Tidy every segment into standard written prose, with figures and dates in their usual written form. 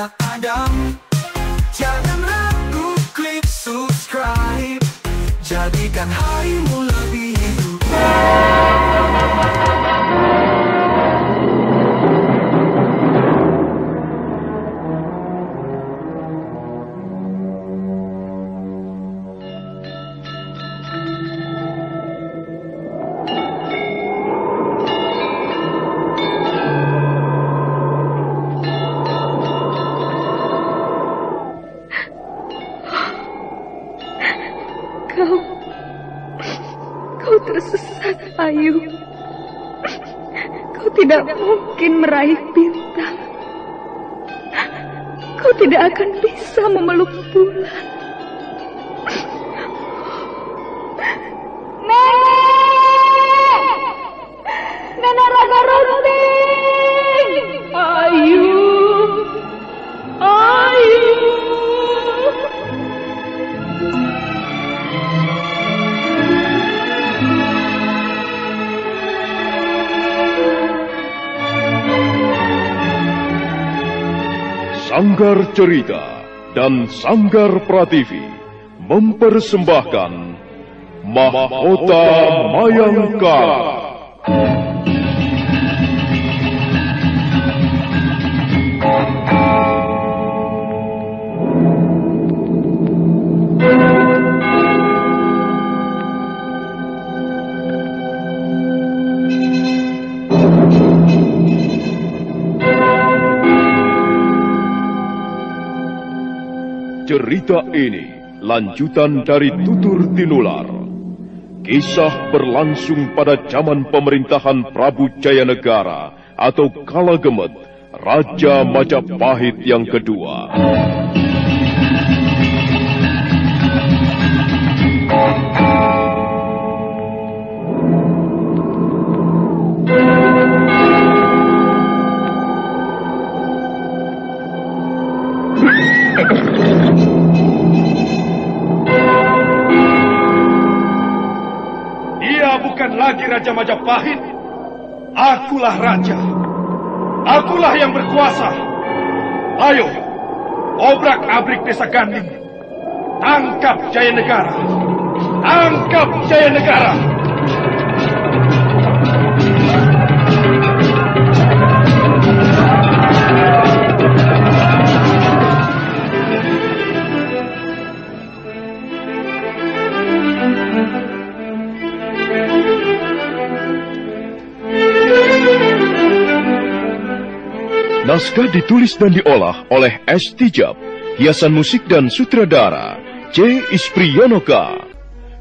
anak Adam. Jangan ragu, klik subscribe, jadikan harimu lebih hidup. Kau tersesat, Ayu. Kau tidak mungkin meraih bintang. Kau tidak akan bisa memeluk bulan. Nenek Raga Runting! Ayu! Sanggar Cerita dan Sanggar Prativi mempersembahkan Mahkota Mayangkara. Cerita ini lanjutan dari Tutur Tinular. Kisah berlangsung pada zaman pemerintahan Prabu Jayanegara atau Kala Gemet, Raja Majapahit yang kedua. Bukan lagi Raja Majapahit. Akulah raja. Akulah yang berkuasa. Ayo, obrak-abrik desa Ganding. Tangkap Jayanegara. Tangkap Jayanegara. Naskah ditulis dan diolah oleh S. Tijab, hiasan musik dan sutradara C. Ispriyonoka.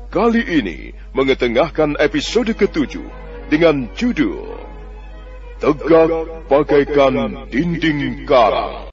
Kali ini mengetengahkan episode ke-7 dengan judul Tegak Bagaikan Dinding Karang.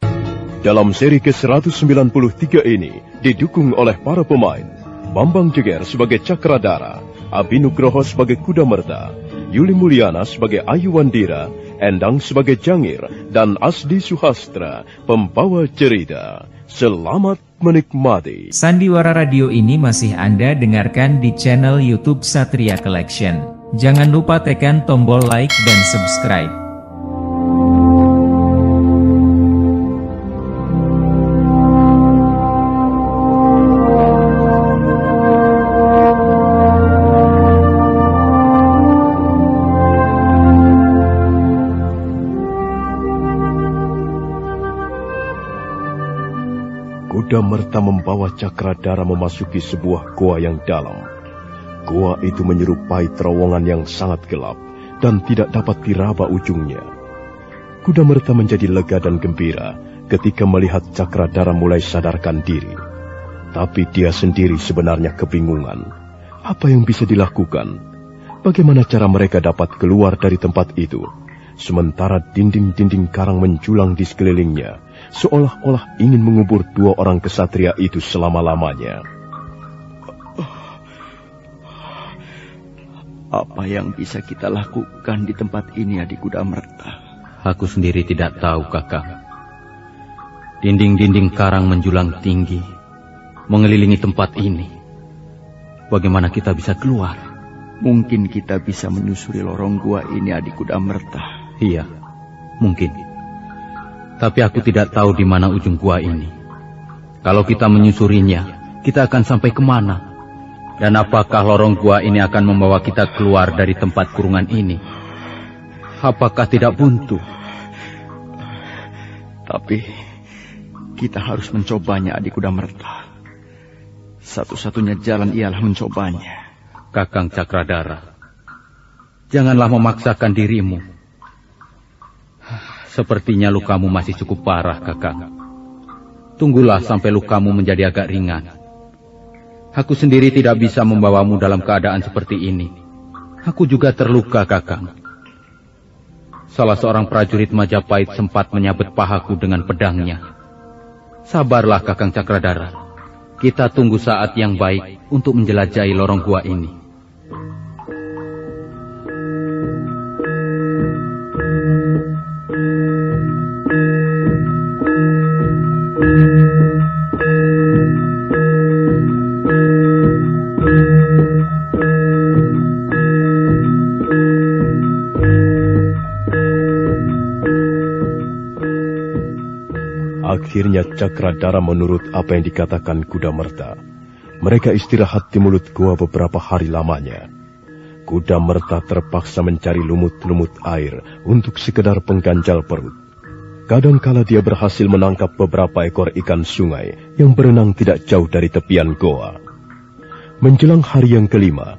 Dalam seri ke-193 ini didukung oleh para pemain Bambang Jeger sebagai Cakradara, Abi Nugroho sebagai Kudamerta, Yuli Mulyana sebagai Ayu Wandira, Endang sebagai Jangir, dan Asdi Suhastra, pembawa cerita. Selamat menikmati. Sandiwara Radio ini masih Anda dengarkan di channel YouTube Satria Collection. Jangan lupa tekan tombol like dan subscribe. Kudamerta membawa Cakradara memasuki sebuah goa yang dalam. Goa itu menyerupai terowongan yang sangat gelap dan tidak dapat diraba ujungnya. Kudamerta menjadi lega dan gembira ketika melihat Cakradara mulai sadarkan diri. Tapi dia sendiri sebenarnya kebingungan. Apa yang bisa dilakukan? Bagaimana cara mereka dapat keluar dari tempat itu? Sementara dinding-dinding karang menjulang di sekelilingnya, seolah-olah ingin mengubur dua orang kesatria itu selama-lamanya. Apa yang bisa kita lakukan di tempat ini, Adik Kudamerta? Aku sendiri tidak tahu, Kakang. Dinding-dinding karang menjulang tinggi, mengelilingi tempat ini. Bagaimana kita bisa keluar? Mungkin kita bisa menyusuri lorong gua ini, Adik Kudamerta. Iya, mungkin. Tapi aku tidak tahu di mana ujung gua ini. Kalau kita menyusurinya, kita akan sampai kemana? Dan apakah lorong gua ini akan membawa kita keluar dari tempat kurungan ini? Apakah tidak buntu? Tapi kita harus mencobanya, Adik Kudamerta. Satu-satunya jalan ialah mencobanya. Kakang Cakradara, janganlah memaksakan dirimu. Sepertinya lukamu masih cukup parah, Kakang. Tunggulah sampai lukamu menjadi agak ringan. Aku sendiri tidak bisa membawamu dalam keadaan seperti ini. Aku juga terluka, Kakang. Salah seorang prajurit Majapahit sempat menyabet pahaku dengan pedangnya. Sabarlah, Kakang Cakradara. Kita tunggu saat yang baik untuk menjelajahi lorong gua ini. Akhirnya Cakradara menurut apa yang dikatakan Kudamerta. Mereka istirahat di mulut gua beberapa hari lamanya. Kudamerta terpaksa mencari lumut-lumut air untuk sekedar pengganjal perut. Kadangkala dia berhasil menangkap beberapa ekor ikan sungai yang berenang tidak jauh dari tepian goa. Menjelang hari yang kelima,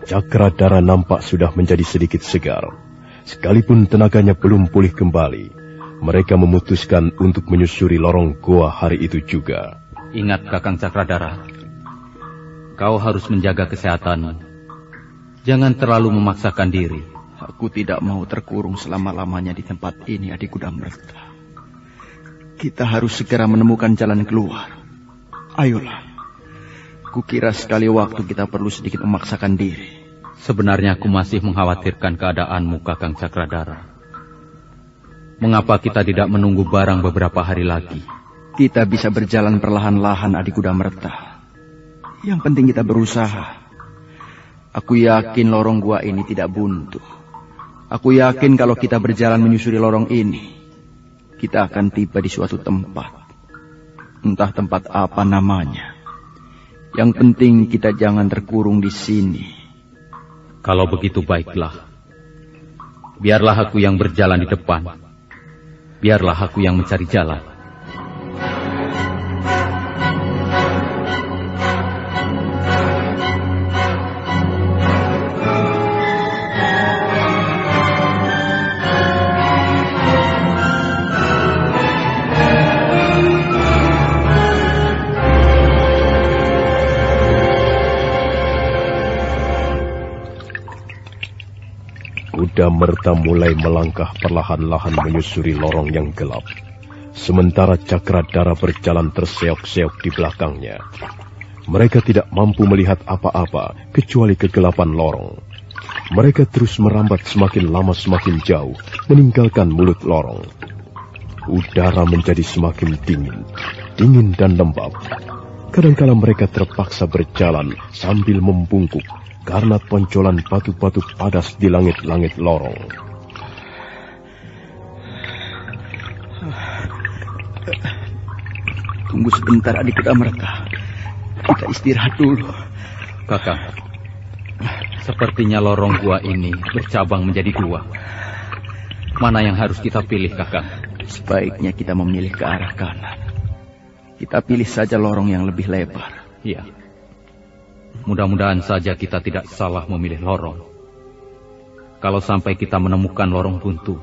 Cakradara nampak sudah menjadi sedikit segar. Sekalipun tenaganya belum pulih kembali, mereka memutuskan untuk menyusuri lorong goa hari itu juga. Ingat, Kakang Cakradara, kau harus menjaga kesehatanmu. Jangan terlalu memaksakan diri. Aku tidak mau terkurung selama-lamanya di tempat ini, Adik Kudamerta. Kita harus segera menemukan jalan keluar. Ayolah. Kukira sekali waktu kita perlu sedikit memaksakan diri. Sebenarnya aku masih mengkhawatirkan keadaanmu, Kakang Cakradara. Mengapa kita tidak menunggu barang beberapa hari lagi? Kita bisa berjalan perlahan-lahan, Adik Kudamerta. Yang penting kita berusaha. Aku yakin lorong gua ini tidak buntu. Aku yakin kalau kita berjalan menyusuri lorong ini, kita akan tiba di suatu tempat. Entah tempat apa namanya. Yang penting kita jangan terkurung di sini. Kalau begitu baiklah. Biarlah aku yang berjalan di depan. Biarlah aku yang mencari jalan. Kudamerta mulai melangkah perlahan-lahan menyusuri lorong yang gelap. Sementara Cakradara berjalan terseok-seok di belakangnya. Mereka tidak mampu melihat apa-apa kecuali kegelapan lorong. Mereka terus merambat semakin lama semakin jauh, meninggalkan mulut lorong. Udara menjadi semakin dingin dan lembab. Kadangkala mereka terpaksa berjalan sambil membungkuk karena poncolan batu-batu padas di langit-langit lorong. Tunggu sebentar, Adik Kudamerta. Kita istirahat dulu. Kakang, sepertinya lorong gua ini bercabang menjadi dua. Mana yang harus kita pilih, Kakang? Sebaiknya kita memilih ke arah kanan. Kita pilih saja lorong yang lebih lebar. Iya. Mudah-mudahan saja kita tidak salah memilih lorong. Kalau sampai kita menemukan lorong buntu,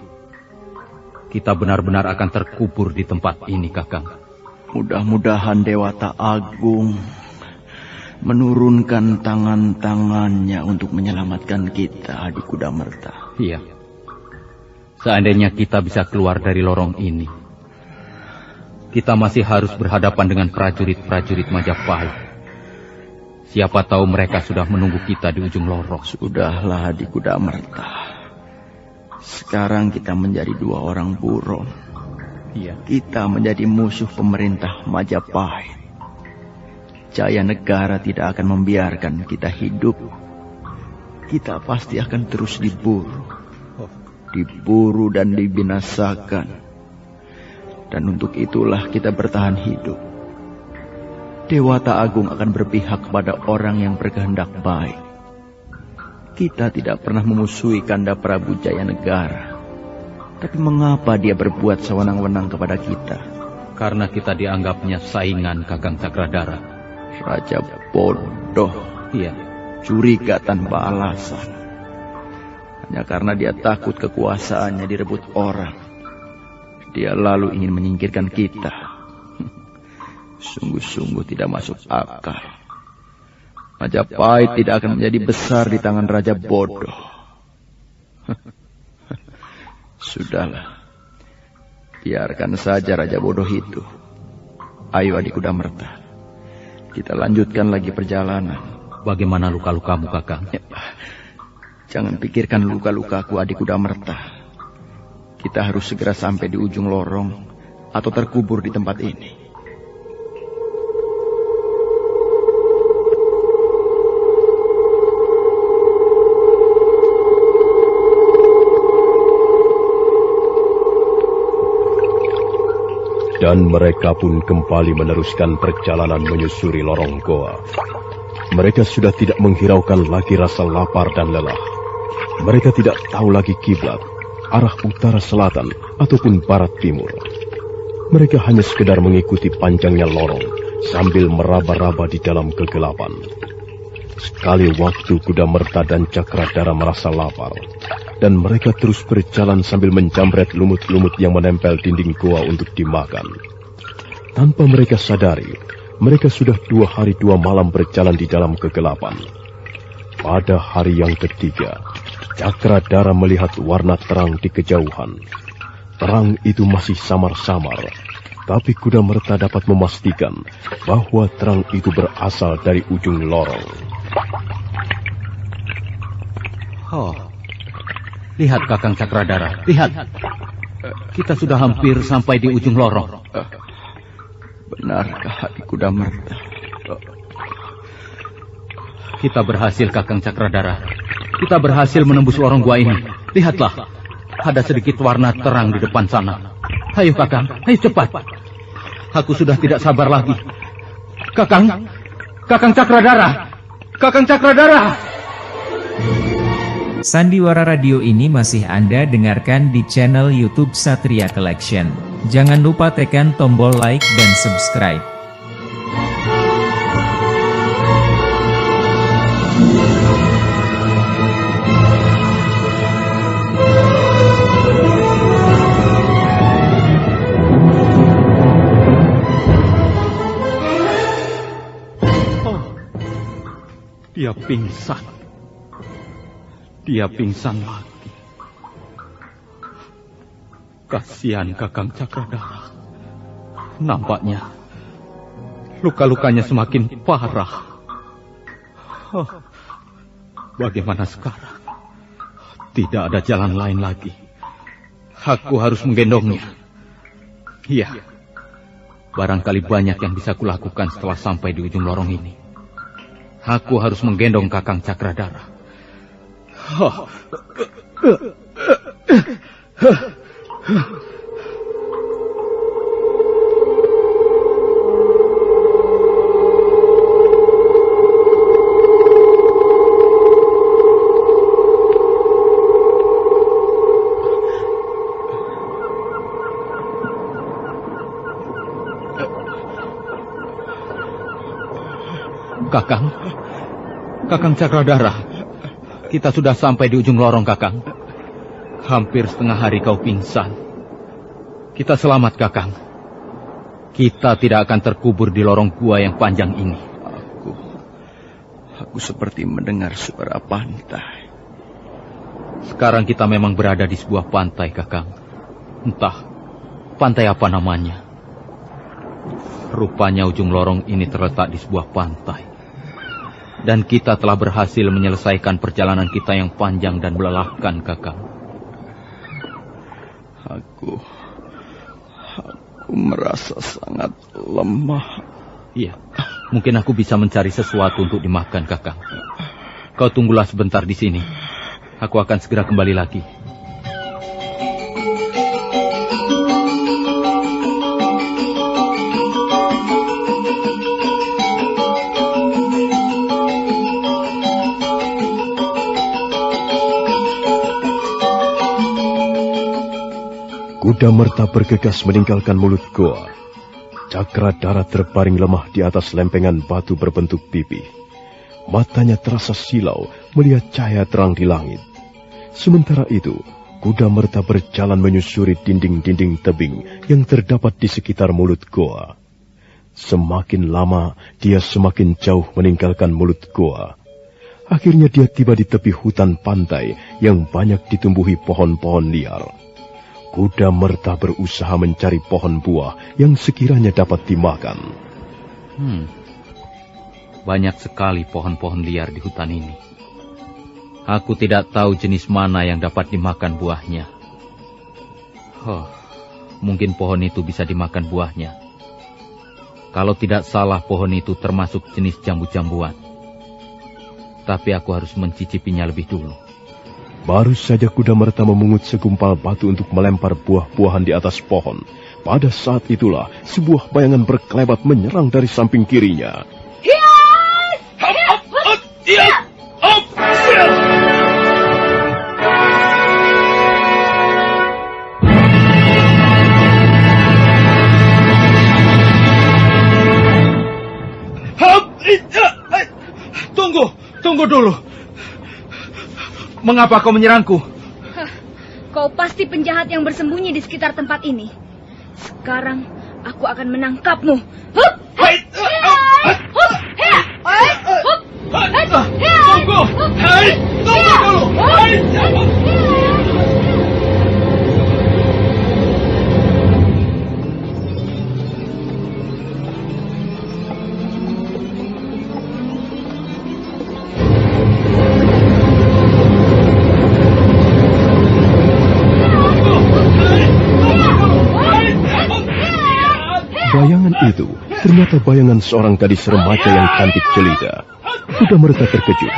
kita benar-benar akan terkubur di tempat ini, Kakang. Mudah-mudahan Dewata Agung menurunkan tangan-tangannya untuk menyelamatkan kita, Adik Kudamerta. Iya. Seandainya kita bisa keluar dari lorong ini, kita masih harus berhadapan dengan prajurit-prajurit Majapahit. Siapa tahu mereka sudah menunggu kita di ujung lorong. Sudahlah, Adik Kudamerta. Sekarang kita menjadi dua orang buron. Iya. Kita menjadi musuh pemerintah Majapahit. Jaya negara tidak akan membiarkan kita hidup. Kita pasti akan terus diburu. Diburu dan dibinasakan. Dan untuk itulah kita bertahan hidup. Dewata Agung akan berpihak kepada orang yang berkehendak baik. Kita tidak pernah memusuhi Kanda Prabu Jayanegara. Tapi mengapa dia berbuat sewenang-wenang kepada kita? Karena kita dianggapnya saingan Kakang Cakradara. Raja bodoh. Iya. Curiga tanpa alasan. Hanya karena dia takut kekuasaannya direbut orang. Dia lalu ingin menyingkirkan kita. Sungguh-sungguh tidak masuk akal. Majapahit tidak akan menjadi besar di tangan raja bodoh. Sudahlah. Biarkan saja raja bodoh itu. Ayo adik Kudamerta. Kita lanjutkan lagi perjalanan. Bagaimana luka-lukamu, Kakang? Ya, jangan pikirkan luka-lukaku adik Kudamerta. Kita harus segera sampai di ujung lorong atau terkubur di tempat ini. Dan mereka pun kembali meneruskan perjalanan menyusuri lorong goa. Mereka sudah tidak menghiraukan lagi rasa lapar dan lelah. Mereka tidak tahu lagi kiblat, arah utara selatan ataupun barat timur. Mereka hanya sekedar mengikuti panjangnya lorong sambil meraba-raba di dalam kegelapan. Sekali waktu Kudamerta dan Cakradara merasa lapar, dan mereka terus berjalan sambil menjamret lumut-lumut yang menempel dinding goa untuk dimakan. Tanpa mereka sadari, mereka sudah 2 hari 2 malam berjalan di dalam kegelapan. Pada hari yang ketiga, Cakradara melihat warna terang di kejauhan. Terang itu masih samar-samar, tapi Kudamerta dapat memastikan bahwa terang itu berasal dari ujung lorong. Oh, lihat Kakang Cakradara, lihat. Kita sudah hampir sampai di ujung lorong. Benarkah adik Kudamerta? Kita berhasil, Kakang Cakradara. Kita berhasil menembus lorong gua ini. Lihatlah, ada sedikit warna terang di depan sana. Ayo Kakang, ayo cepat. Aku sudah tidak sabar lagi. Kakang Cakradara. Kakang Cakradara. Sandiwara Radio ini masih Anda dengarkan di channel YouTube Satria Collection. Jangan lupa tekan tombol like dan subscribe. Dia pingsan. Dia pingsan lagi. Kasihan Kakang Cakradara. Nampaknya luka-lukanya semakin parah. Bagaimana sekarang? Tidak ada jalan lain lagi. Aku harus menggendongnya. Iya. Barangkali banyak yang bisa kulakukan setelah sampai di ujung lorong ini. Aku harus menggendong Kakang Cakradara. Kakang Cakradara, kita sudah sampai di ujung lorong, Kakang. Hampir setengah hari kau pingsan. Kita selamat, Kakang. Kita tidak akan terkubur di lorong gua yang panjang ini. Aku seperti mendengar suara pantai. Sekarang kita memang berada di sebuah pantai, Kakang. Entah pantai apa namanya. Rupanya ujung lorong ini terletak di sebuah pantai. Dan kita telah berhasil menyelesaikan perjalanan kita yang panjang dan melelahkan, Kakang. Aku merasa sangat lemah. Iya, mungkin aku bisa mencari sesuatu untuk dimakan, Kakang. Kau tunggulah sebentar di sini. Aku akan segera kembali lagi. Kuda Merta bergegas meninggalkan mulut goa. Cakradara terbaring lemah di atas lempengan batu berbentuk pipih. Matanya terasa silau melihat cahaya terang di langit. Sementara itu, Kuda Merta berjalan menyusuri dinding-dinding tebing yang terdapat di sekitar mulut goa. Semakin lama, dia semakin jauh meninggalkan mulut goa. Akhirnya dia tiba di tepi hutan pantai yang banyak ditumbuhi pohon-pohon liar. Kuda Merta berusaha mencari pohon buah yang sekiranya dapat dimakan. Banyak sekali pohon-pohon liar di hutan ini. Aku tidak tahu jenis mana yang dapat dimakan buahnya. Mungkin pohon itu bisa dimakan buahnya. Kalau tidak salah, pohon itu termasuk jenis jambu-jambuan. Tapi aku harus mencicipinya lebih dulu. Baru saja Kuda Merta memungut segumpal batu untuk melempar buah-buahan di atas pohon. Pada saat itulah, sebuah bayangan berkelebat menyerang dari samping kirinya. Tunggu dulu. Mengapa kau menyerangku? Kau pasti penjahat yang bersembunyi di sekitar tempat ini. Sekarang aku akan menangkapmu. Tunggu dulu. Bayangan itu ternyata bayangan seorang gadis remaja yang cantik jelita. Kuda Merta terkejut.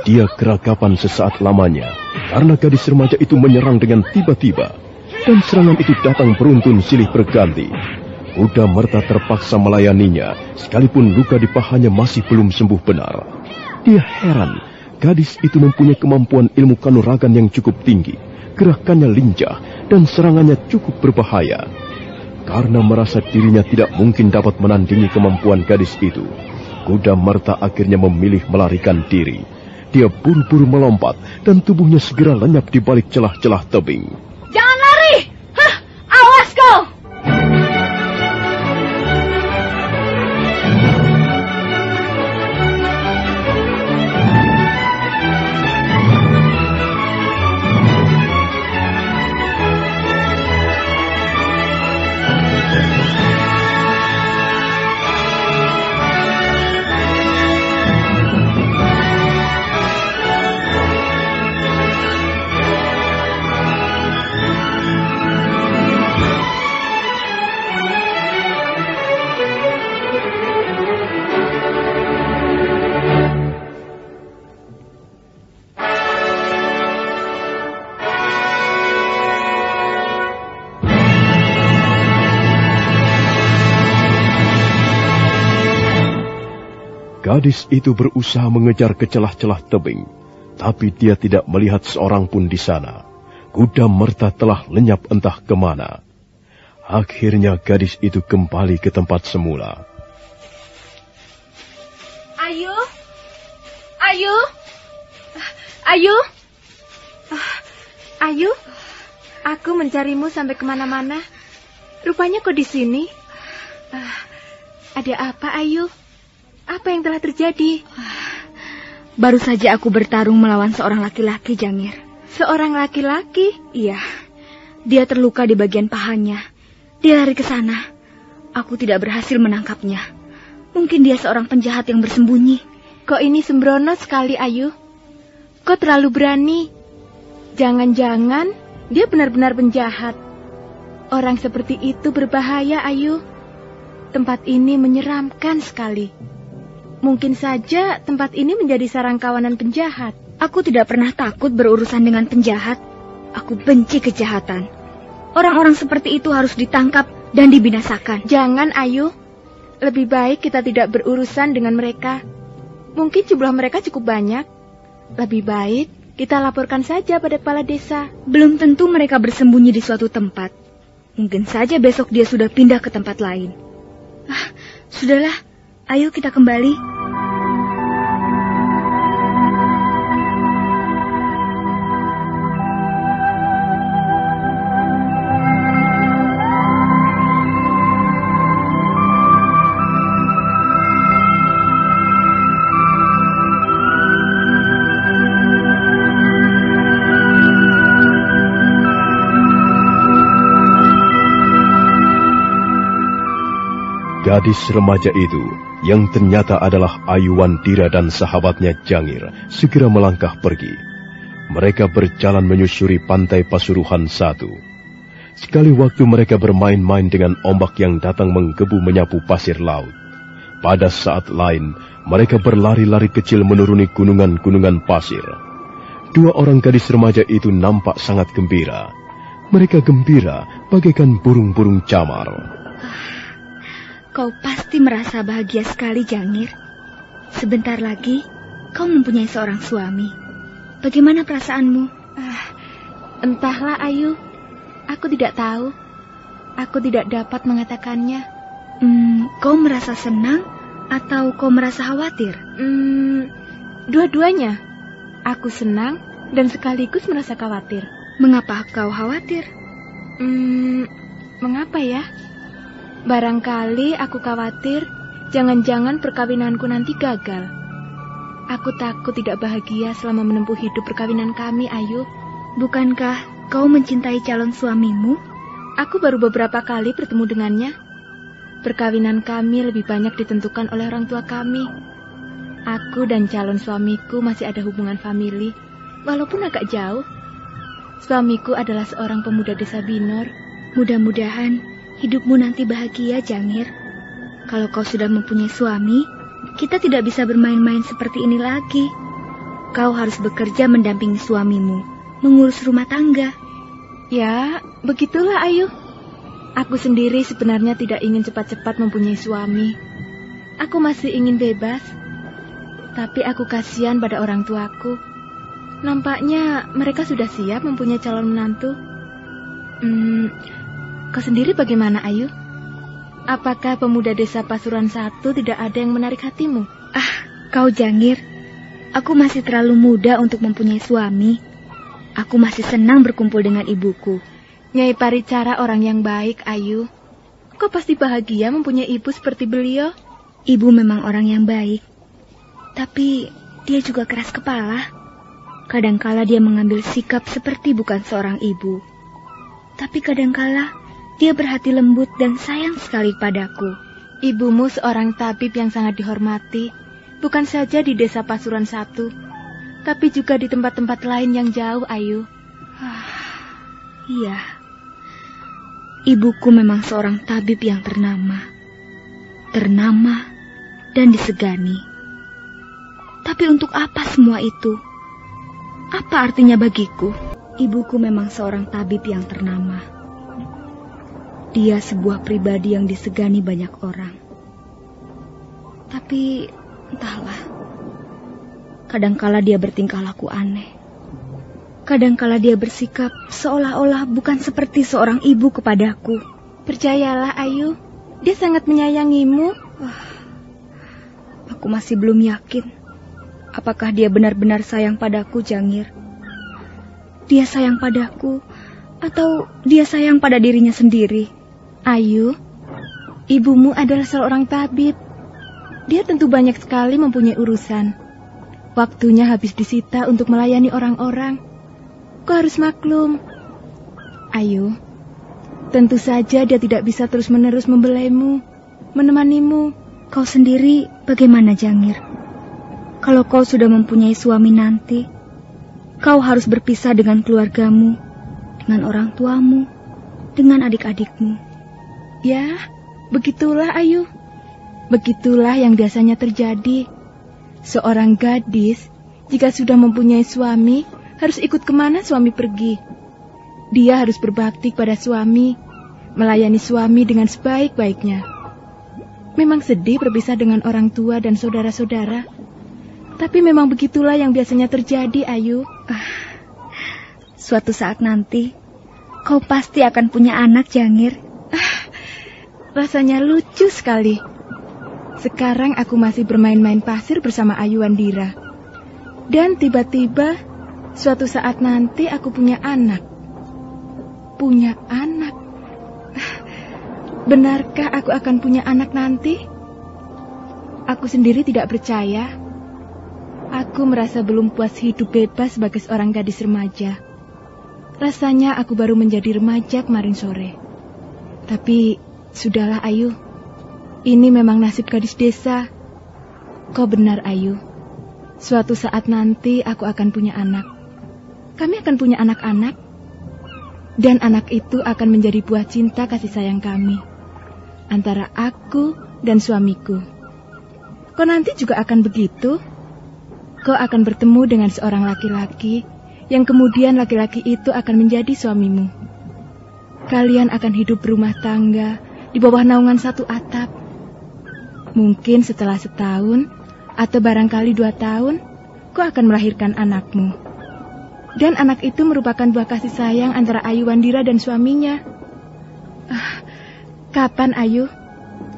Dia geragapan sesaat lamanya karena gadis remaja itu menyerang dengan tiba-tiba. Dan serangan itu datang beruntun silih berganti. Kuda Merta terpaksa melayaninya sekalipun luka di pahanya masih belum sembuh benar. Dia heran, gadis itu mempunyai kemampuan ilmu kanuragan yang cukup tinggi. Gerakannya lincah dan serangannya cukup berbahaya. Karena merasa dirinya tidak mungkin dapat menandingi kemampuan gadis itu, Kuda Merta akhirnya memilih melarikan diri. Dia buru-buru melompat dan tubuhnya segera lenyap di balik celah-celah tebing. Jangan lari! Awas kau! Gadis itu berusaha mengejar ke celah-celah tebing, tapi dia tidak melihat seorang pun di sana. Kuda Merta telah lenyap entah kemana. Akhirnya gadis itu kembali ke tempat semula. Ayu? Ayu? Ayu? Ayu? Aku mencarimu sampai kemana-mana. Rupanya kau di sini. Ada apa, Ayu? Apa yang telah terjadi? Baru saja aku bertarung melawan seorang laki-laki, Jangir. Seorang laki-laki? Iya. Dia terluka di bagian pahanya. Dia lari ke sana. Aku tidak berhasil menangkapnya. Mungkin dia seorang penjahat yang bersembunyi. Kok ini sembrono sekali, Ayu? Kau terlalu berani. Jangan-jangan dia benar-benar penjahat. Orang seperti itu berbahaya, Ayu. Tempat ini menyeramkan sekali. Mungkin saja tempat ini menjadi sarang kawanan penjahat. Aku tidak pernah takut berurusan dengan penjahat. Aku benci kejahatan. Orang-orang seperti itu harus ditangkap dan dibinasakan. Jangan, Ayu. Lebih baik kita tidak berurusan dengan mereka. Mungkin jumlah mereka cukup banyak. Lebih baik kita laporkan saja pada kepala desa. Belum tentu mereka bersembunyi di suatu tempat. Mungkin saja besok dia sudah pindah ke tempat lain. Sudahlah, ayo kita kembali. Gadis remaja itu, yang ternyata adalah Ayuwandira dan sahabatnya Jangir, segera melangkah pergi. Mereka berjalan menyusuri pantai Pasuruhan 1. Sekali waktu mereka bermain-main dengan ombak yang datang menggebu menyapu pasir laut. Pada saat lain, mereka berlari-lari kecil menuruni gunungan-gunungan pasir. Dua orang gadis remaja itu nampak sangat gembira. Mereka gembira bagaikan burung-burung camar. Kau pasti merasa bahagia sekali, Jangir. Sebentar lagi, kau mempunyai seorang suami. Bagaimana perasaanmu? Entahlah, Ayu. Aku tidak tahu. Aku tidak dapat mengatakannya. Kau merasa senang atau kau merasa khawatir? Dua-duanya. Aku senang dan sekaligus merasa khawatir. Mengapa kau khawatir? Mengapa ya? Barangkali aku khawatir jangan-jangan perkawinanku nanti gagal. Aku takut tidak bahagia selama menempuh hidup perkawinan kami, Ayu. Bukankah kau mencintai calon suamimu? Aku baru beberapa kali bertemu dengannya. Perkawinan kami lebih banyak ditentukan oleh orang tua kami. Aku dan calon suamiku masih ada hubungan famili, walaupun agak jauh. Suamiku adalah seorang pemuda desa Binor. Mudah-mudahan hidupmu nanti bahagia, Jangir. Kalau kau sudah mempunyai suami, kita tidak bisa bermain-main seperti ini lagi. Kau harus bekerja mendampingi suamimu, mengurus rumah tangga. Ya, begitulah, Ayu. Aku sendiri sebenarnya tidak ingin cepat-cepat mempunyai suami. Aku masih ingin bebas. Tapi aku kasihan pada orang tuaku. Nampaknya mereka sudah siap mempunyai calon menantu. Kau sendiri bagaimana, Ayu? Apakah pemuda desa Pasuruhan 1 tidak ada yang menarik hatimu? Kau Jangir, aku masih terlalu muda untuk mempunyai suami. Aku masih senang berkumpul dengan ibuku. Nyai Paricara orang yang baik, Ayu. Kau pasti bahagia mempunyai ibu seperti beliau. Ibu memang orang yang baik, tapi dia juga keras kepala. Kadangkala dia mengambil sikap seperti bukan seorang ibu. Tapi kadangkala dia berhati lembut dan sayang sekali padaku. Ibumu seorang tabib yang sangat dihormati, bukan saja di desa Pasuruhan 1, tapi juga di tempat-tempat lain yang jauh, Ayu. Iya, ibuku memang seorang tabib yang ternama dan disegani. Tapi untuk apa semua itu? Apa artinya bagiku? Ibuku memang seorang tabib yang ternama. Dia sebuah pribadi yang disegani banyak orang. Tapi entahlah, kadangkala dia bertingkah laku aneh. Kadangkala dia bersikap seolah-olah bukan seperti seorang ibu kepadaku. Percayalah, Ayu, dia sangat menyayangimu. Aku masih belum yakin apakah dia benar-benar sayang padaku, Jangir. Dia sayang padaku atau dia sayang pada dirinya sendiri? Ayu, ibumu adalah seorang tabib. Dia tentu banyak sekali mempunyai urusan. Waktunya habis disita untuk melayani orang-orang. Kau harus maklum. Ayu, tentu saja dia tidak bisa terus-menerus membelaimu, menemanimu. Kau sendiri bagaimana, Jangir? Kalau kau sudah mempunyai suami nanti, kau harus berpisah dengan keluargamu, dengan orang tuamu, dengan adik-adikmu. Ya, begitulah, Ayu. Begitulah yang biasanya terjadi. Seorang gadis, jika sudah mempunyai suami, harus ikut kemana suami pergi. Dia harus berbakti pada suami, melayani suami dengan sebaik-baiknya. Memang sedih berpisah dengan orang tua dan saudara-saudara, tapi memang begitulah yang biasanya terjadi, Ayu. Suatu saat nanti, Kau pasti akan punya anak, Jangir. Rasanya lucu sekali. Sekarang aku masih bermain-main pasir bersama Ayu Wandira. Dan tiba-tiba, suatu saat nanti aku punya anak. Punya anak. Benarkah aku akan punya anak nanti? Aku sendiri tidak percaya. Aku merasa belum puas hidup bebas sebagai seorang gadis remaja. Rasanya aku baru menjadi remaja kemarin sore. Tapi, sudahlah Ayu. Ini memang nasib gadis desa. Kau benar, Ayu. Suatu saat nanti aku akan punya anak. Kami akan punya anak-anak. Dan anak itu akan menjadi buah cinta kasih sayang kami. Antara aku dan suamiku. Kau nanti juga akan begitu. Kau akan bertemu dengan seorang laki-laki, yang kemudian laki-laki itu akan menjadi suamimu. Kalian akan hidup berumah tangga, di bawah naungan satu atap. Mungkin setelah setahun, atau barangkali 2 tahun, kau akan melahirkan anakmu. Dan anak itu merupakan buah kasih sayang antara Ayu Wandira dan suaminya. Kapan, Ayu?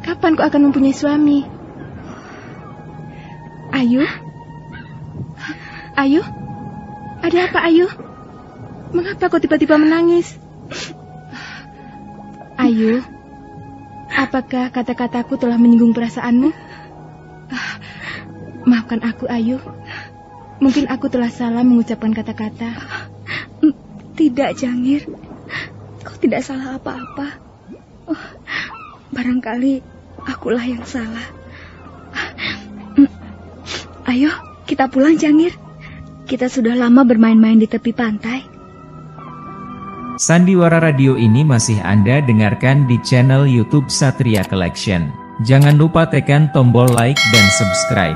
Kapan kau akan mempunyai suami? Ayu? Ayu? Ada apa, Ayu? Mengapa kau tiba-tiba menangis? Ayu, apakah kata-kataku telah menyinggung perasaanmu? Maafkan aku, Ayu. Mungkin aku telah salah mengucapkan kata-kata. Tidak, Jangir. Kau tidak salah apa-apa. Barangkali akulah yang salah. Ayo, kita pulang, Jangir. Kita sudah lama bermain-main di tepi pantai. Sandiwara radio ini masih Anda dengarkan di channel YouTube Satria Collection. Jangan lupa tekan tombol like dan subscribe.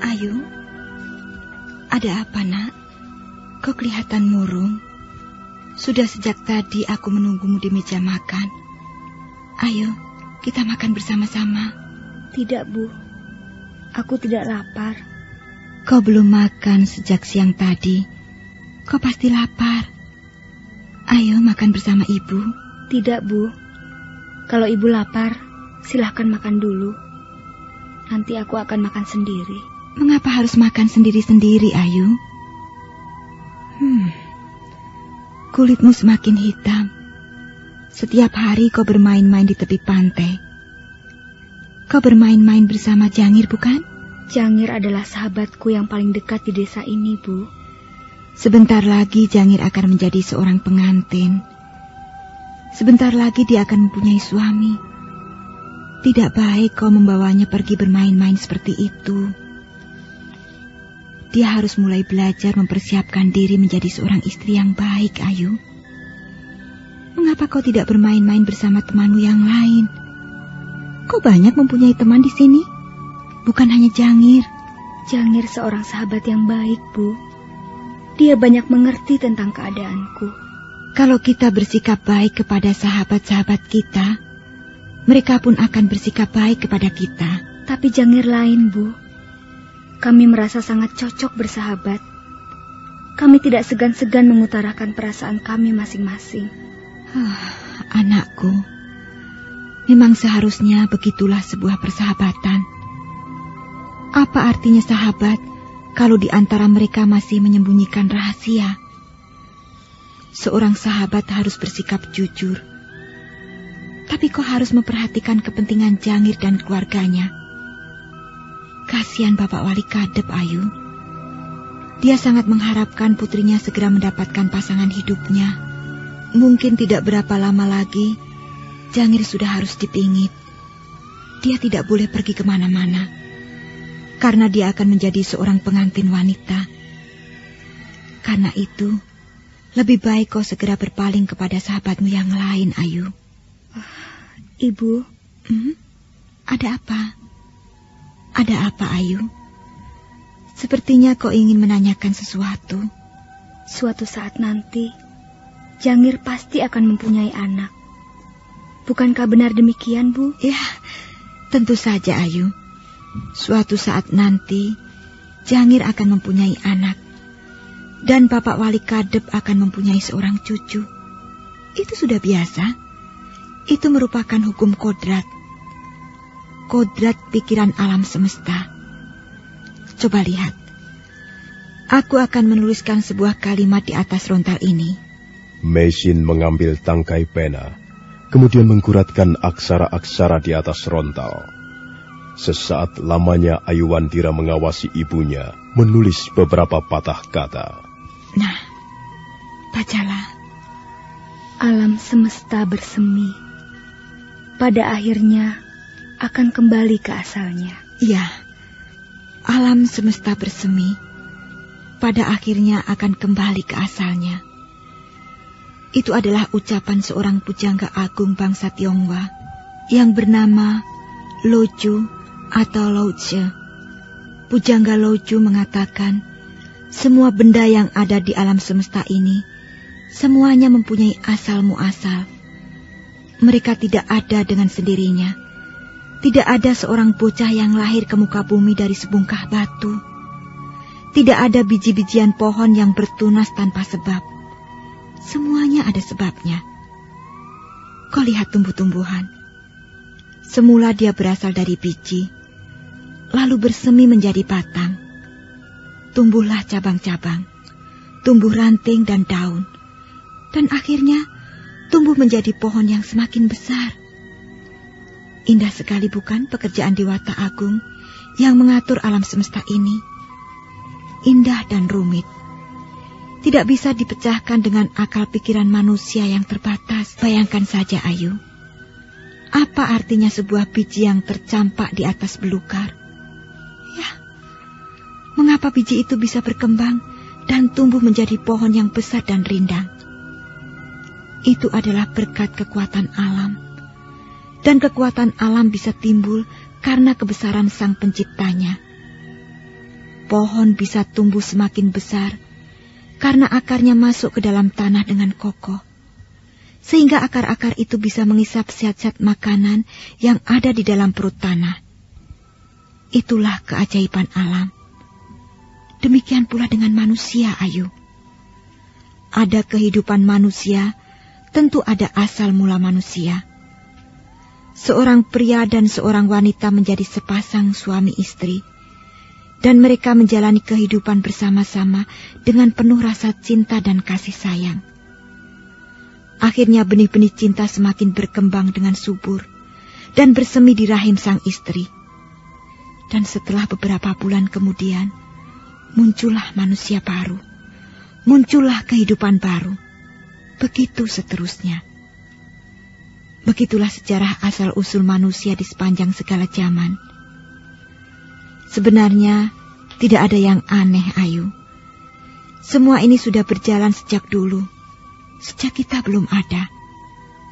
Ayu, ada apa, Nak? Kau kelihatan murung. Sudah sejak tadi aku menunggumu di meja makan. Ayo, kita makan bersama-sama. Tidak, Bu. Aku tidak lapar. Kau belum makan sejak siang tadi. Kau pasti lapar. Ayo makan bersama Ibu. Tidak, Bu. Kalau Ibu lapar, silahkan makan dulu. Nanti aku akan makan sendiri. Mengapa harus makan sendiri-sendiri, Ayu? Kulitmu semakin hitam. Setiap hari kau bermain-main di tepi pantai. Kau bermain-main bersama Jangir, bukan? Jangir adalah sahabatku yang paling dekat di desa ini, Bu. Sebentar lagi Jangir akan menjadi seorang pengantin. Sebentar lagi dia akan mempunyai suami. Tidak baik kau membawanya pergi bermain-main seperti itu. Dia harus mulai belajar mempersiapkan diri menjadi seorang istri yang baik, Ayu. Mengapa kau tidak bermain-main bersama temanmu yang lain? Kau banyak mempunyai teman di sini. Bukan hanya Jangir. Jangir seorang sahabat yang baik, Bu. Dia banyak mengerti tentang keadaanku. Kalau kita bersikap baik kepada sahabat-sahabat kita, mereka pun akan bersikap baik kepada kita. Tapi Jangir lain, Bu. Kami merasa sangat cocok bersahabat. Kami tidak segan-segan mengutarakan perasaan kami masing-masing. Anakku, memang seharusnya begitulah sebuah persahabatan. Apa artinya sahabat kalau di antara mereka masih menyembunyikan rahasia? Seorang sahabat harus bersikap jujur. Tapi kau harus memperhatikan kepentingan Jangir dan keluarganya. Kasihan Bapak Wali Kadep, Ayu. Dia sangat mengharapkan putrinya segera mendapatkan pasangan hidupnya. Mungkin tidak berapa lama lagi, Jangir sudah harus dipingit. Dia tidak boleh pergi kemana-mana, karena dia akan menjadi seorang pengantin wanita. Karena itu, lebih baik kau segera berpaling kepada sahabatmu yang lain, Ayu. Ibu, ada apa? Ada apa, Ayu? Sepertinya kau ingin menanyakan sesuatu. Suatu saat nanti, Jangir pasti akan mempunyai anak. Bukankah benar demikian, Bu? Ya, Tentu saja, Ayu. Suatu saat nanti, Jangir akan mempunyai anak. Dan Bapak Wali Kadep akan mempunyai seorang cucu. Itu sudah biasa. Itu merupakan hukum kodrat. Kodrat pikiran alam semesta. Coba lihat. Aku akan menuliskan sebuah kalimat di atas rontal ini. Meisin mengambil tangkai pena, kemudian mengguratkan aksara-aksara di atas rontal. Sesaat lamanya Ayuwandira mengawasi ibunya menulis beberapa patah kata. Nah, bacalah. Alam semesta bersemi. Pada akhirnya akan kembali ke asalnya. Ya, alam semesta bersemi. Pada akhirnya akan kembali ke asalnya. Itu adalah ucapan seorang pujangga agung bangsa Tionghoa yang bernama Loju atau Laozi. Pujangga Loju mengatakan, semua benda yang ada di alam semesta ini, semuanya mempunyai asal muasal. Mereka tidak ada dengan sendirinya. Tidak ada seorang bocah yang lahir ke muka bumi dari sebungkah batu. Tidak ada biji-bijian pohon yang bertunas tanpa sebab. Semuanya ada sebabnya. Kau lihat tumbuh-tumbuhan. Semula dia berasal dari biji, lalu bersemi menjadi batang. Tumbuhlah cabang-cabang, tumbuh ranting dan daun, dan akhirnya tumbuh menjadi pohon yang semakin besar. Indah sekali bukan pekerjaan Dewata Agung yang mengatur alam semesta ini? Indah dan rumit. Tidak bisa dipecahkan dengan akal pikiran manusia yang terbatas. Bayangkan saja, Ayu. Apa artinya sebuah biji yang tercampak di atas belukar? Ya, mengapa biji itu bisa berkembang dan tumbuh menjadi pohon yang besar dan rindang? Itu adalah berkat kekuatan alam. Dan kekuatan alam bisa timbul karena kebesaran Sang Penciptanya. Pohon bisa tumbuh semakin besar karena akarnya masuk ke dalam tanah dengan kokoh, sehingga akar-akar itu bisa mengisap zat-zat makanan yang ada di dalam perut tanah. Itulah keajaiban alam. Demikian pula dengan manusia, Ayu. Ada kehidupan manusia, tentu ada asal mula manusia. Seorang pria dan seorang wanita menjadi sepasang suami istri, dan mereka menjalani kehidupan bersama-sama dengan penuh rasa cinta dan kasih sayang. Akhirnya benih-benih cinta semakin berkembang dengan subur dan bersemi di rahim sang istri. Dan setelah beberapa bulan kemudian, muncullah manusia baru, muncullah kehidupan baru. Begitu seterusnya. Begitulah sejarah asal-usul manusia di sepanjang segala zaman. Sebenarnya, tidak ada yang aneh, Ayu. Semua ini sudah berjalan sejak dulu. Sejak kita belum ada.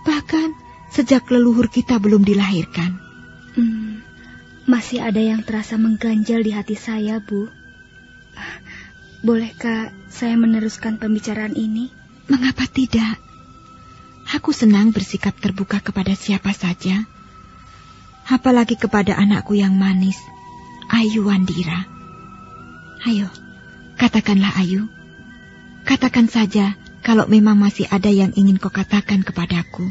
Bahkan, sejak leluhur kita belum dilahirkan. Masih ada yang terasa mengganjal di hati saya, Bu. Bolehkah saya meneruskan pembicaraan ini? Mengapa tidak? Aku senang bersikap terbuka kepada siapa saja. Apalagi kepada anakku yang manis, Ayuwandira. Ayo, katakanlah, Ayu. Katakan saja kalau memang masih ada yang ingin kau katakan kepadaku.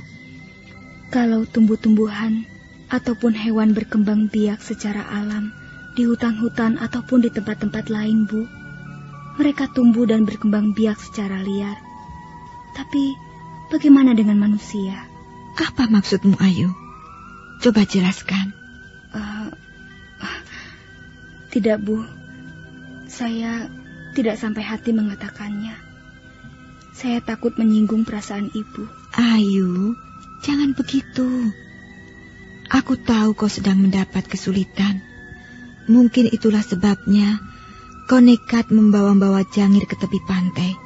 Kalau tumbuh-tumbuhan ataupun hewan berkembang biak secara alam di hutan-hutan ataupun di tempat-tempat lain, Bu, mereka tumbuh dan berkembang biak secara liar. Tapi bagaimana dengan manusia? Apa maksudmu, Ayu? Coba jelaskan. Tidak, Bu. Saya tidak sampai hati mengatakannya. Saya takut menyinggung perasaan Ibu. Ayu, jangan begitu. Aku tahu kau sedang mendapat kesulitan. Mungkin itulah sebabnya kau nekat membawa-bawa Jangir ke tepi pantai.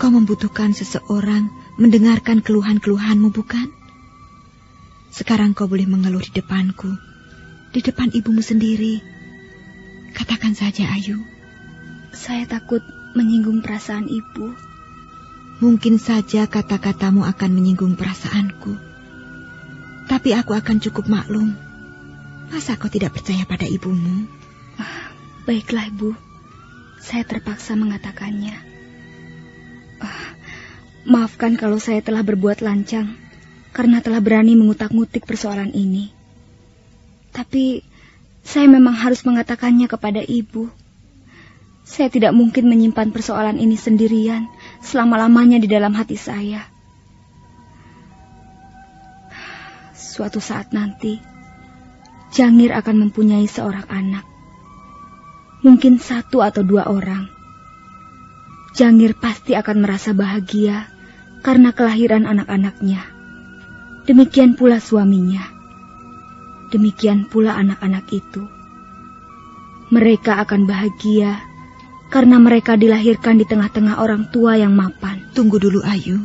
Kau membutuhkan seseorang mendengarkan keluhan-keluhanmu, bukan? Sekarang kau boleh mengeluh di depanku, di depan ibumu sendiri. Katakan saja, Ayu. Saya takut menyinggung perasaan Ibu. Mungkin saja kata-katamu akan menyinggung perasaanku. Tapi aku akan cukup maklum. Masa kau tidak percaya pada ibumu? Baiklah, Ibu. Saya terpaksa mengatakannya. Maafkan kalau saya telah berbuat lancang karena telah berani mengutak-ngutik persoalan ini. Tapi saya memang harus mengatakannya kepada Ibu. Saya tidak mungkin menyimpan persoalan ini sendirian selama-lamanya di dalam hati saya. Suatu saat nanti, Jangir akan mempunyai seorang anak. Mungkin 1 atau 2 orang. Jangir pasti akan merasa bahagia karena kelahiran anak-anaknya. Demikian pula suaminya. Demikian pula anak-anak itu. Mereka akan bahagia karena mereka dilahirkan di tengah-tengah orang tua yang mapan. Tunggu dulu, Ayu.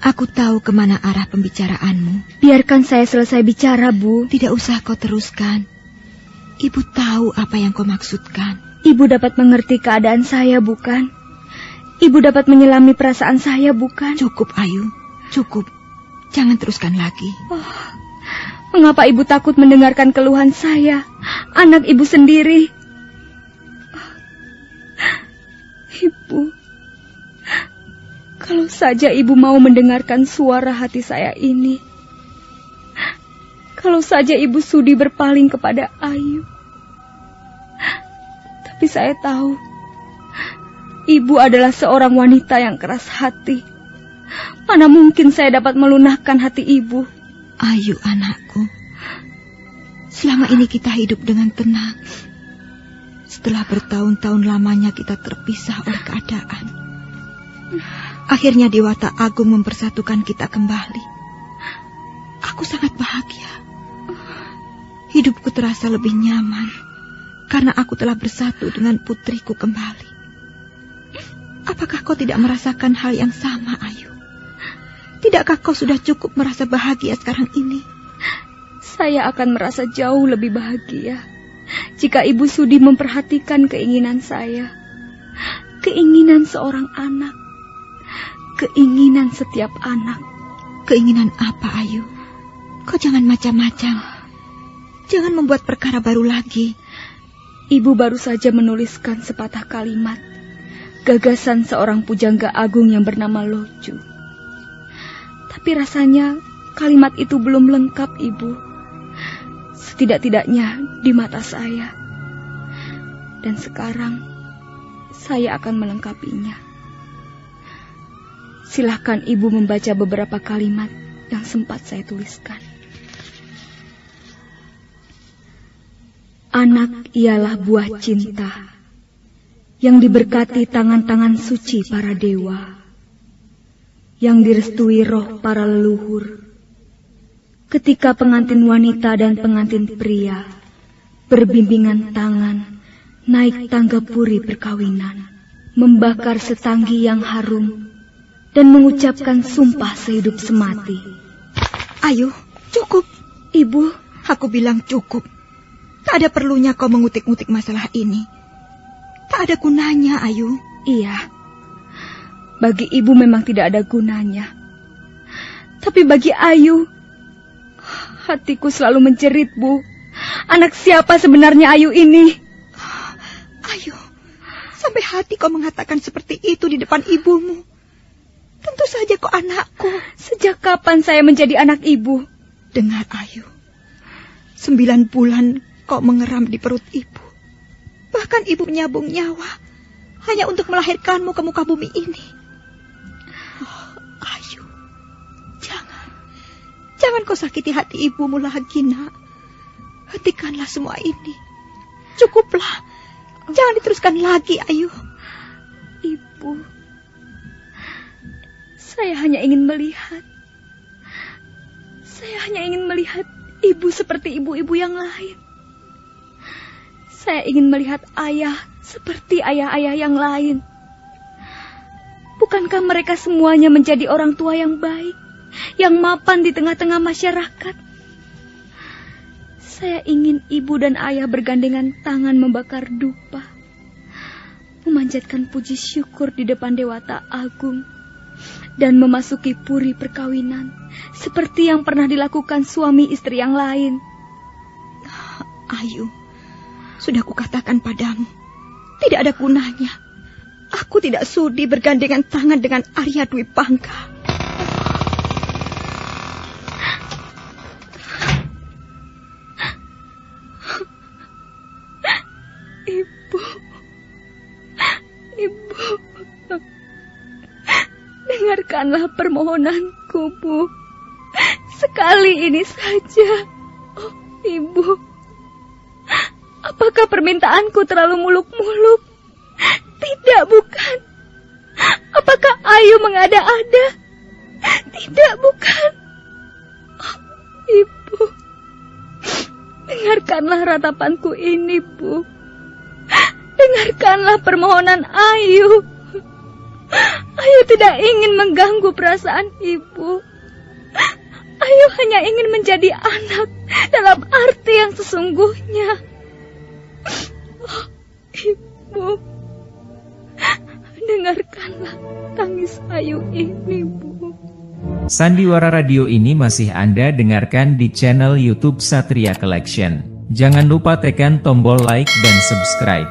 Aku tahu kemana arah pembicaraanmu. Biarkan saya selesai bicara, Bu. Tidak usah kau teruskan. Ibu tahu apa yang kau maksudkan. Ibu dapat mengerti keadaan saya, bukan? Ibu dapat menyelami perasaan saya, bukan? Cukup, Ayu. Cukup. Jangan teruskan lagi. Mengapa Ibu takut mendengarkan keluhan saya, anak Ibu sendiri? Ibu, kalau saja Ibu mau mendengarkan suara hati saya ini. Kalau saja Ibu sudi berpaling kepada Ayu. Tapi saya tahu, Ibu adalah seorang wanita yang keras hati. Mana mungkin saya dapat melunakkan hati Ibu. Ayu, anakku. Selama ini kita hidup dengan tenang. Setelah bertahun-tahun lamanya kita terpisah oleh keadaan. Akhirnya Dewata Agung mempersatukan kita kembali. Aku sangat bahagia. Hidupku terasa lebih nyaman karena aku telah bersatu dengan putriku kembali. Apakah kau tidak merasakan hal yang sama, Ayu? Tidakkah kau sudah cukup merasa bahagia sekarang ini? Saya akan merasa jauh lebih bahagia jika Ibu sudi memperhatikan keinginan saya. Keinginan seorang anak. Keinginan setiap anak. Keinginan apa, Ayu? Kau jangan macam-macam. Jangan membuat perkara baru lagi. Ibu baru saja menuliskan sepatah kalimat. Gagasan seorang pujangga agung yang bernama Loju. Tapi rasanya kalimat itu belum lengkap, Ibu. Setidak-tidaknya di mata saya. Dan sekarang saya akan melengkapinya. Silahkan Ibu membaca beberapa kalimat yang sempat saya tuliskan. Anak ialah buah cinta yang diberkati tangan-tangan suci para dewa, yang direstui roh para leluhur. Ketika pengantin wanita dan pengantin pria berbimbingan tangan naik tangga puri perkawinan, membakar setanggi yang harum dan mengucapkan sumpah sehidup semati. Ayu, cukup. Ibu, aku bilang cukup. Tak ada perlunya kau mengutik-ngutik masalah ini. Tak ada gunanya, Ayu. Iya. Bagi Ibu memang tidak ada gunanya. Tapi bagi Ayu, hatiku selalu menjerit, Bu. Anak siapa sebenarnya Ayu ini? Ayu, sampai hati kau mengatakan seperti itu di depan ibumu. Tentu saja kau anakku. Sejak kapan saya menjadi anak Ibu? Dengar, Ayu. 9 bulan kau mengeram di perut ibu. Bahkan ibu menyabung nyawa hanya untuk melahirkanmu ke muka bumi ini. Ayu, jangan kau sakiti hati ibumu lagi, nak. Hentikanlah semua ini. Cukuplah. Jangan diteruskan lagi, Ayu. Ibu, saya hanya ingin melihat. Saya hanya ingin melihat Ibu seperti ibu-ibu yang lain. Saya ingin melihat ayah seperti ayah-ayah yang lain. Bukankah mereka semuanya menjadi orang tua yang baik, yang mapan di tengah-tengah masyarakat? Saya ingin ibu dan ayah bergandengan tangan membakar dupa, memanjatkan puji syukur di depan Dewata Agung, dan memasuki puri perkawinan seperti yang pernah dilakukan suami istri yang lain. Ayu, sudah kukatakan padamu, tidak ada gunanya. Aku tidak sudi bergandengan tangan dengan Arya Dwi Pangga. Ibu, dengarkanlah permohonanku, Bu. Sekali ini saja. Oh, Ibu, apakah permintaanku terlalu muluk-muluk? Tidak, bukan. Apakah Ayu mengada-ada? Tidak, bukan. Oh, Ibu, dengarkanlah ratapanku ini, Bu. Dengarkanlah permohonan Ayu. Ayu tidak ingin mengganggu perasaan Ibu. Ayu hanya ingin menjadi anak dalam arti yang sesungguhnya. Oh, Ibu, dengarkanlah tangis Ayu ini, Bu. Sandiwara radio ini masih Anda dengarkan di channel YouTube Satria Collection. Jangan lupa tekan tombol like dan subscribe.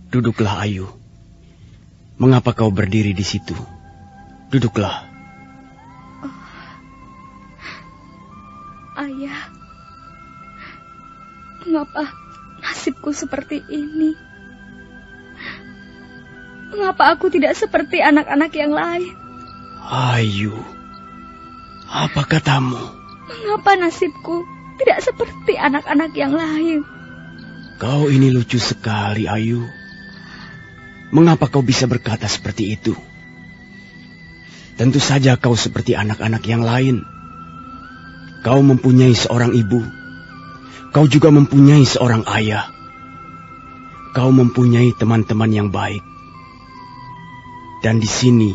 Duduklah, Ayu. Mengapa kau berdiri di situ? Duduklah. Oh, Ayah, mengapa nasibku seperti ini? Mengapa aku tidak seperti anak-anak yang lain? Ayu, apa katamu? Mengapa nasibku tidak seperti anak-anak yang lain? Kau ini lucu sekali, Ayu. Mengapa kau bisa berkata seperti itu? Tentu saja kau seperti anak-anak yang lain. Kau mempunyai seorang ibu. Kau juga mempunyai seorang ayah. Kau mempunyai teman-teman yang baik. Dan di sini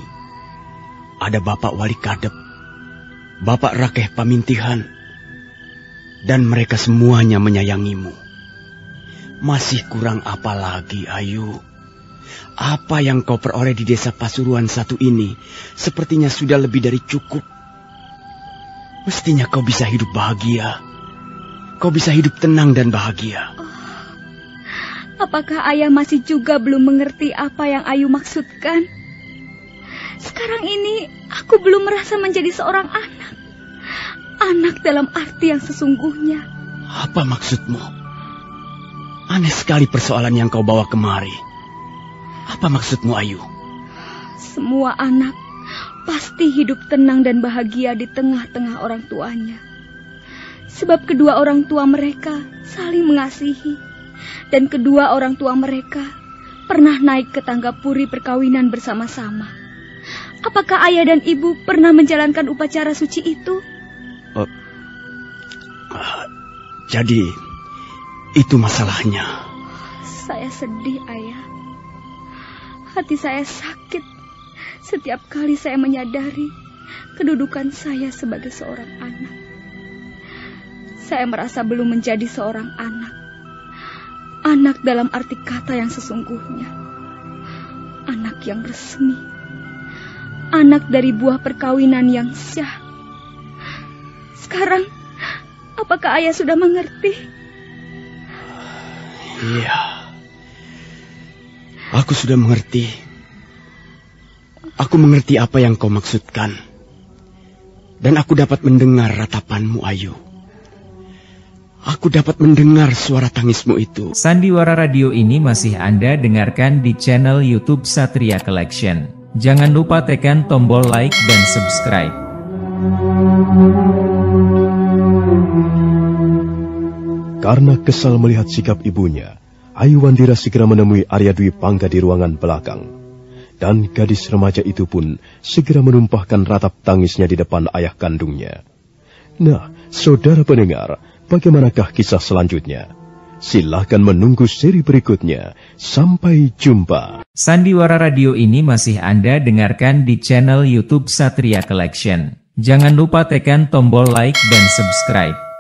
ada Bapak Wali Kadep, Bapak Rakeh Pamintihan, dan mereka semuanya menyayangimu. Masih kurang apa lagi, Ayu? Apa yang kau peroleh di desa Pasuruan satu ini sepertinya sudah lebih dari cukup. Mestinya kau bisa hidup bahagia. Kau bisa hidup tenang dan bahagia. Oh, apakah Ayah masih juga belum mengerti apa yang Ayu maksudkan? Sekarang ini aku belum merasa menjadi seorang anak. Anak dalam arti yang sesungguhnya. Apa maksudmu? Aneh sekali persoalan yang kau bawa kemari. Apa maksudmu, Ayu? Semua anak pasti hidup tenang dan bahagia di tengah-tengah orang tuanya. Sebab kedua orang tua mereka saling mengasihi. Dan kedua orang tua mereka pernah naik ke tangga puri perkawinan bersama-sama. Apakah ayah dan ibu pernah menjalankan upacara suci itu? Jadi, itu masalahnya. Saya sedih, Ayah. Hati saya sakit setiap kali saya menyadari kedudukan saya sebagai seorang anak. Saya merasa belum menjadi seorang anak. Anak dalam arti kata yang sesungguhnya. Anak yang resmi. Anak dari buah perkawinan yang syah. Sekarang, apakah Ayah sudah mengerti? Iya. Aku sudah mengerti. Aku mengerti apa yang kau maksudkan. Dan aku dapat mendengar ratapanmu, Ayu. Aku dapat mendengar suara tangismu itu. Sandiwara radio ini masih Anda dengarkan di channel YouTube Satria Collection. Jangan lupa tekan tombol like dan subscribe. Karena kesal melihat sikap ibunya, Ayu Wandira segera menemui Arya Dwi Pangga di ruangan belakang. Dan gadis remaja itu pun segera menumpahkan ratap tangisnya di depan ayah kandungnya. Nah, saudara pendengar, bagaimanakah kisah selanjutnya? Silahkan menunggu seri berikutnya. Sampai jumpa. Sandiwara Radio ini masih Anda dengarkan di channel YouTube Satria Collection. Jangan lupa tekan tombol like dan subscribe.